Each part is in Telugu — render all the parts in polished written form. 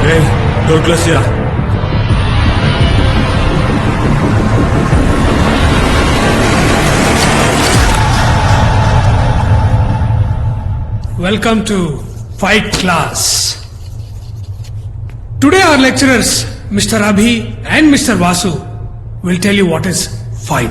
Hey, door close here. Welcome to Fight Class. Today our lecturers, Mr. Abhi and Mr. Vasu, will tell you what is fight.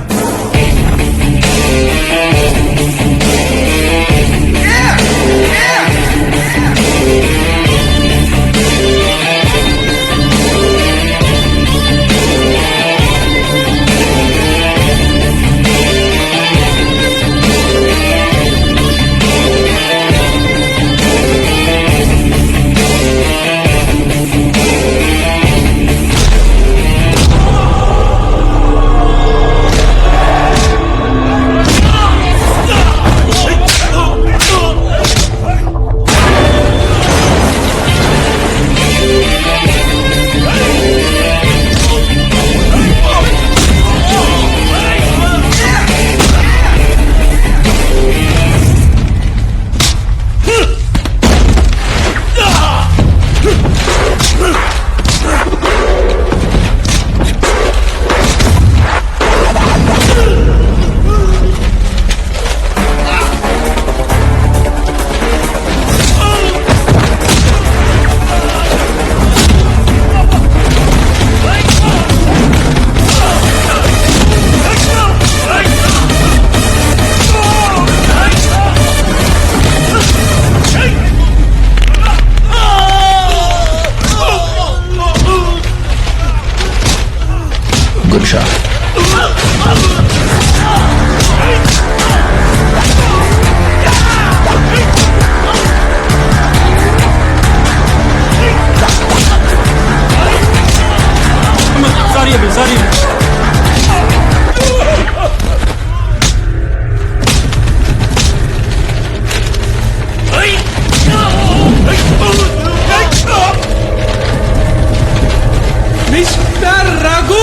Good shot. Sorry. Mr. Raghu,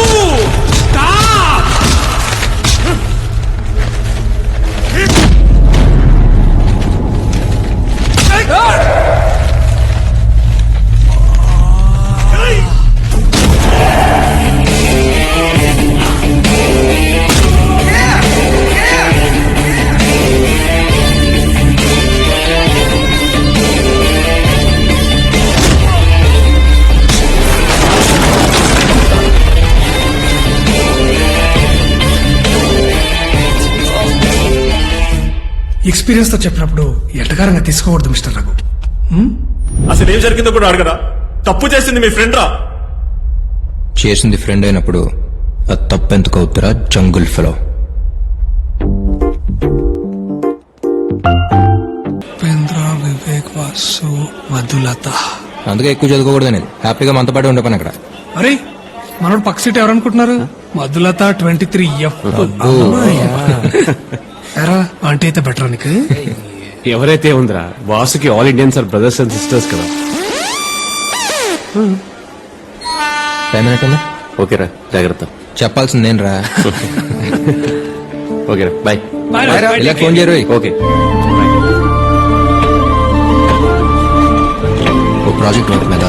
stop! Experience తో చెప్పినప్పుడు ఎటకారంగా తీసుకోకూడదు మిస్టర్ రఘు. అసలు ఏం జరిగిందో కూడా అడగరా? తప్పు చేసింది మీ ఫ్రెండ్ రా. చేసింది ఫ్రెండ్ అయినప్పుడు అది తప్పెందుకు అవుతారా జంగుల్ ఫెలో? ఉపేంద్ర, వివేక్, వాసు, మధులత. అందుకే ఎక్కువ చదువుకోకూడదు అనేది. హ్యాపీగా మనతో పాటు ఉండిపోయాను అక్కడ. అరే మనోడు పక్క సీట్ ఎవరనుకుంటున్నారు? మధులత 23F. ఎరా ఆంటీ అయితే బెటర్ నీకు. ఎవరైతే ఉందిరా, Vasuki all Indians are brothers and sisters కదా. టైం ఏంటన్నా? ఓకేరా, జాగ్రత్త. చెప్పాల్సింది నేను రా. ఓకేరా, బాయ్. ఇలా ఫోన్ చేయరు. ఓకే. ఓ ప్రాజెక్ట్ వర్క్ మీద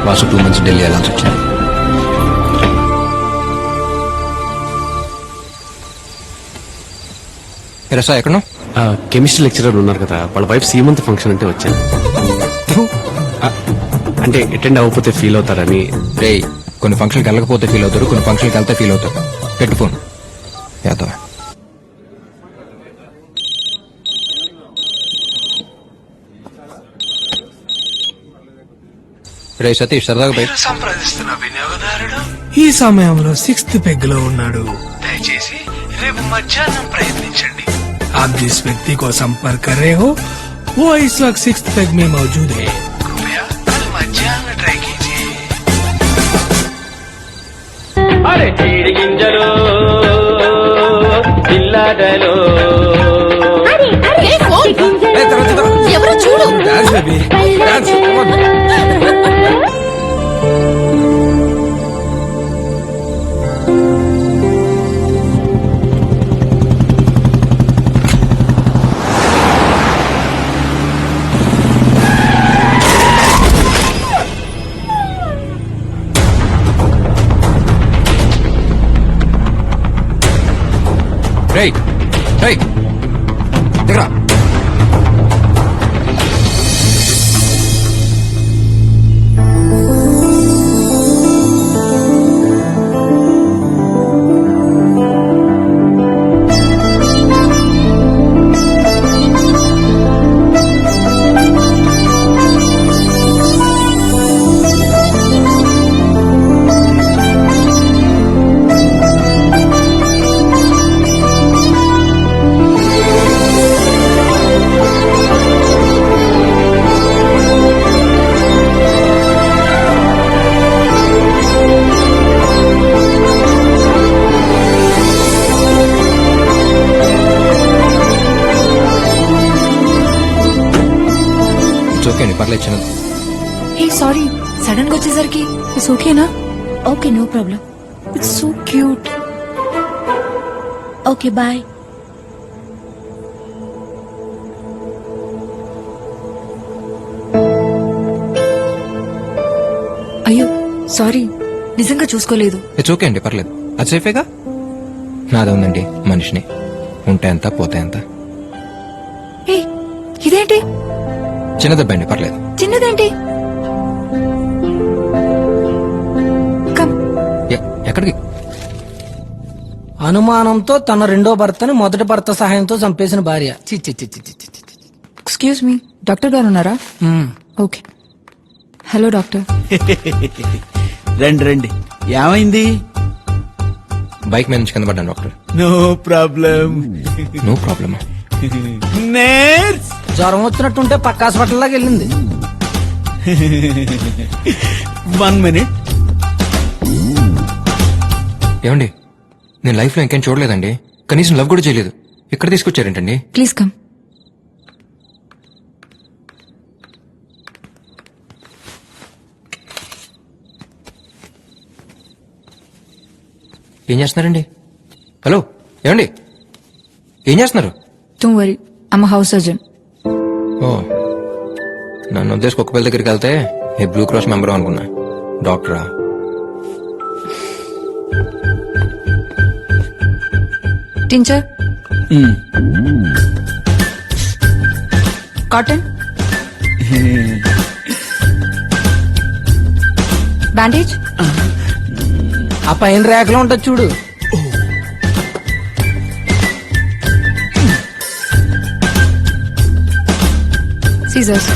వాసు 2 months ఢిల్లీ వెళ్ళాల్సి వచ్చింది. రసా ఎక్కడో కెమిస్ట్రీ లెక్చరర్ ఉన్నారు కదా, వాళ్ళ వైఫ్ సీమంత్ ఫంక్షన్ అంటే వచ్చాను. అంటే అటెండ్ అవ్వకపోతే ఫీల్ అవుతారని. రే, కొన్ని ఫంక్షన్కి వెళ్ళకపోతే ఫీల్ అవుతారు, కొన్ని ఫంక్షన్కి వెళ్తే ఫీల్ అవుతారు. పెట్టు ఫోన్. యాదవ్ రే సతీష్, సరదాగా బయట సంప్రదిస్తున్న వినియోగదారుడు ఈ సమయంలో 6th పెగ్ లో ఉన్నాడు. దయచేసి రేపు మధ్యాహ్నం ప్రయత్నించండి. आप जिस व्यक्ति को संपर्क कर रहे हो वो इस वक्त 6th पेग में मौजूद है. कृपया कल मध्याह्न ट्राई कीजिए. अरे चीड़ गिंजलो పిల్లాడలో ఎవరో చూడు. రేయ్ రేయ్ దిగరా. ఓకే అండి, పర్లేదు చిన్నది. హే సారీ సడన్ గా వచ్చేసరికి ఇట్స్ ఓకేనా? Okay no problem. It's so cute. Okay bye. అయ్యో సారీ, నిజంగా చూసుకోలేదు. ఇట్స్ ఓకే అండి, పర్లేదు. అది సేఫేగా. నాదే ఉందండి మనిషిని, ఉంటే ఎంత పోతే ఎంత. హే ఇదేంటి? చిన్నదబ్బా అండి, పర్లేదు. చిన్నదేంటి? కమ్. ఎక్కడికి? అనుమానంతో తన రెండో భర్తని మొదటి భర్త సహాయంతో చంపేసిన భార్య. చి చి చి చి చి చి చి. ఎక్స్క్యూజ్ మీ, డాక్టర్ గారు ఉన్నారా? ఓకే. Hello doctor. రండి రండి, ఏమైంది? బైక్ మీద నుంచి కింద పడ్డాను doctor. No problem. No problem. నేర్స్ జ్వరం వచ్చినట్టుంటే పక్క హాస్పిటల్ లాగా వెళ్ళింది. 1 minute. ఏమండి, నేను లైఫ్ లో ఇంకేం చూడలేదండి. కనీసం లవ్ కూడా చేయలేదు. ఇక్కడ తీసుకొచ్చారేంటండి? Please come. ఏం చేస్తున్నారండి? హలో ఏమండి, ఏం చేస్తున్నారు? Don't worry, I'm house surgeon. ఓ, నన్ను ఉద్దేశం కుక్క పిల్ల దగ్గరికి వెళ్తే ఏ బ్లూ క్రాస్ మెంబర్ అనుకున్నా. డాక్టరా? Tincture, cotton, bandage. ఆ పైన రేఖలో ఉంటుంది చూడు. సీజర్స్.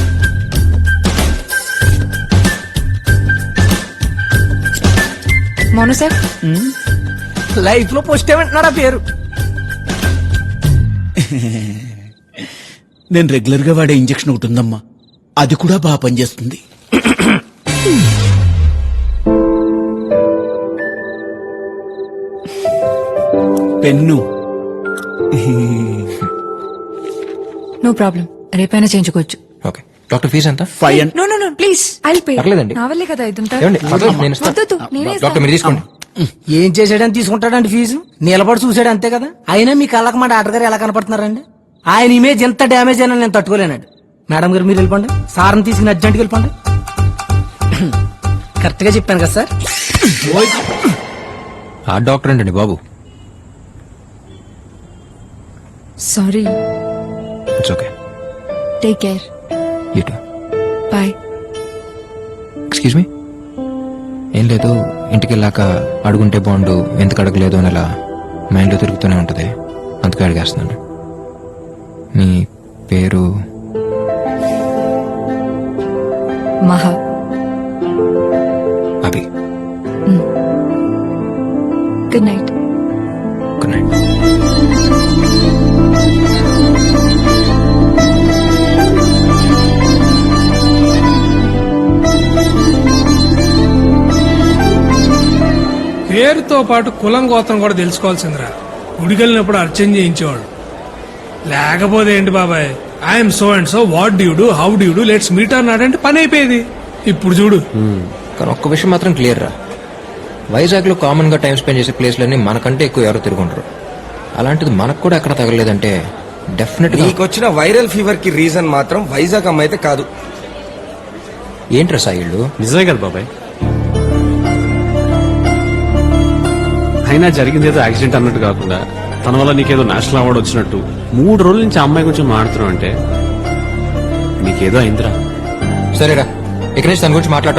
మోనోసెక్. లైఫ్ లో పోస్ట్ ఏమంటున్నాడు ఆ పేరు. నేను రెగ్యులర్ గా వాడే ఇంజెక్షన్ ఒకటి ఉందమ్మా, అది కూడా బాగా పనిచేస్తుంది. పెన్ను. నో ప్రాబ్లం, రేపైనా చేయించుకోవచ్చు. ఓకే డాక్టర్, ఫీజు ఎంత? 5 no no no please, I'll pay. పర్లేదండి. నా వల్లే కదా ఇదంతా. ఏమండి, పర్లేదు, నేను ఇస్తాను. వద్దొద్దు, నేనే డాక్టర్ ఇస్తాను. మీరు తీసుకోండి. ఏం చేసాడని తీసుకుంటాడండి ఫీజు? నిలబడి చూసాడు అంతే కదా. అయినా మీ కళ్ళకి మా డాక్టర్ గారు ఎలా కనపడుతున్నారండి? ఆయన ఇమేజ్ ఎంత డ్యామేజ్ అయినా నేను తట్టుకోలేనండి. మేడం గారు మీరు వెళ్ళిపోండి, సార్ని తీసుకుని అర్జెంట్గా వెళ్ళిపోండి. కరెక్ట్ గా చెప్పాను కదా సార్? ఆ డాక్టర్ ఏంటండి బాబు? Sorry. It's okay. Take care. You too. Bye. Excuse me. ఏం లేదు, ఇంటికి వెళ్ళాక అడుగుంటే బాగుండు, ఎందుకు అడగలేదు అని అలా మైండ్లో తిరుగుతూనే ఉంటుంది. అందుకే అడిగేస్తున్నాను. మీ పేరు? Maha. Abhi. Good night. Good night. పేరుతో పాటు కులం గోత్రం కూడా తెలుసుకోవాల్సిందిరా. గుడికెళ్ళినప్పుడు అర్చన చేయించేవాడు. లేకపోతే ఏంటి బాబాయ్, I'm so and so, what due do, how due do, let's meet అన్నాడంటే పని అయిపోయేది. ఇప్పుడు చూడు. కానీ ఒక్క విషయం మాత్రం క్లియర్ రా, వైజాగ్ లో కామన్ గా టైం స్పెండ్ చేసే ప్లేస్లన్నీ మనకంటే ఎక్కువ ఎవరు తిరుగుంటారు. అలాంటిది మనకు కూడా ఎక్కడ తగలేదంటే డెఫినెట్ గా. నీకొచ్చిన వైరల్ ఫీవర్ కి రీజన్ మాత్రం వైజాగ్ అమ్మాయి అయితే కాదు. ఏంట్రా సాయిళ్ళు? నిజమే కదా బాబాయ్. అయినా జరిగింది ఏదో యాక్సిడెంట్ అన్నట్టు కాకుండా తన వల్ల నీకేదో నేషనల్ అవార్డు వచ్చినట్టు 3 రోజుల నుంచి ఆ అమ్మాయి గురించి మాట్లాడుతున్నావు అంటే నీకేదో అయిందిరా. సరేరా ఇక నుంచి తన గురించి మాట్లాడటం